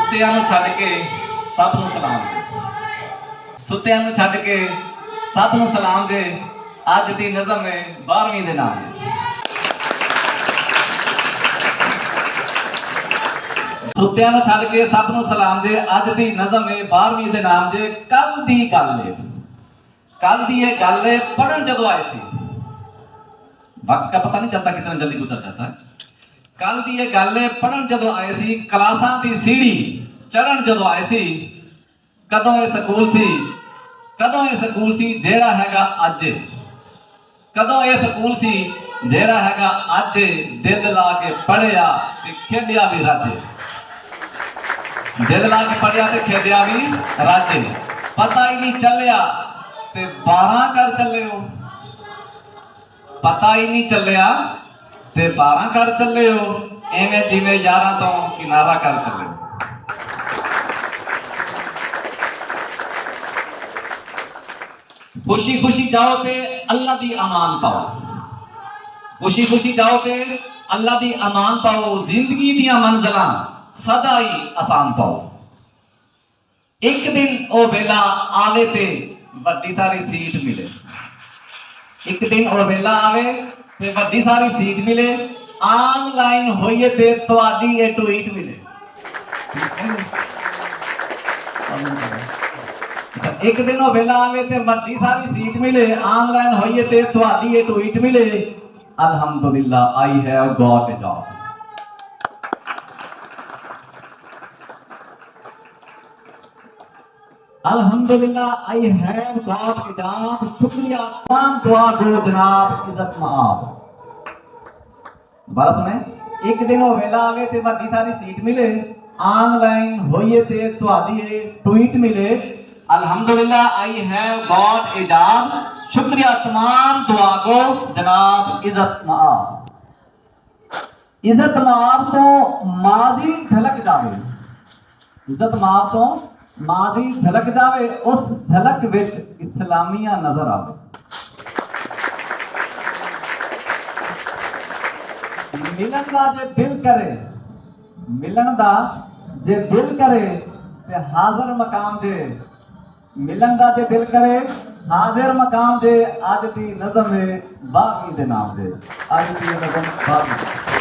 ਸੁੱਤਿਆਂ ਨੂੰ ਛੱਡ ਕੇ ਸਭ ਨੂੰ ਸਲਾਮ ਦੇ। ਸੁੱਤਿਆਂ ਨੂੰ ਛੱਡ ਕੇ ਸਭ ਨੂੰ ਸਲਾਮ ਦੇ। ਅੱਜ ਦੀ ਨਜ਼ਮ ਹੈ 12ਵੀਂ ਦੇ ਨਾਮ ਦੇ। ਸੁੱਤਿਆਂ ਨੂੰ ਛੱਡ ਕੇ ਸਭ ਨੂੰ ਸਲਾਮ ਦੇ। ਅੱਜ ਦੀ ਨਜ਼ਮ ਹੈ 12ਵੀਂ ਦੇ ਨਾਮ ਦੇ। ਕੱਲ ਦੀ ਗੱਲ ਹੈ, ਕੱल दी ये गल है पढ़न जदों आए सी, वक्त का पता नहीं चलता कितना जल्दी गुजर जाता है। कल दी ये गल है पढ़न जदों आए सी, क्लासां दी सीढ़ी चढ़न जदों आए सी। कदों ये स्कूल सी, कदों ये स्कूल सी जेड़ा हैगा अज, कदों ये स्कूल सी जेड़ा हैगा अज। दिल ला के पढ़िया ते खेडिया भी रज, दिल ला के पढ़िया ते खेडिया भी रज। पता ही नहीं चलिया ते 12 कर चले हो, पता ही नहीं चलिया ते 12 कर चले हो। एवें जिवें 11 तो किनारा कर चले हो। खुशी खुशी जाओ ते अल्लाह दी अमान पाओ, खुशी खुशी जाओ ते अल्लाह दी अमान पाओ। जिंदगी दियां मंजिलां सदा ही आसान पाओ। एक दिन ओ वेला आवे ते वड्डी सारी सीट मिले, एक दिन और वेला आवे ते वड्डी सारी सीट मिले। ऑनलाइन होइए ते तुहाडी ए ट्वीट मिले। एक दिन और वेला आवे ते वड्डी सारी सीट मिले। ऑनलाइन होइए ते तुहाडी ए ट्वीट मिले। अल्हम्दुलिल्लाह I have got a job. अल्हम्दुलिल्लाह I have got a job. शुक्रिया तमाम दुआ गो जनाब इज्जत माफ। बात सुने, एक दिन वो वेला आवे ते वड्डी सारी सीट मिले। ऑनलाइन होइए ते तुहाडी ए ट्वीट मिले। अल्हम्दुलिल्लाह I have got a job. शुक्रिया तमाम दुआ गो जनाब इज्जत माफ। इज्जत माफ तो माजी झलक जावे, इज्जत माफ तो माजी झलक जावे। उस झलक विच इस्लामिया नजर आवे। मिलन दा जे दिल करे, मिलन दा जे दिल करे ते हाजिर मकाम दे। मिलन दा जे दिल करे हाजिर मकाम दे। अज दी नज़म है 12वीं दे नाम दे। अज दी नज़म 12वीं।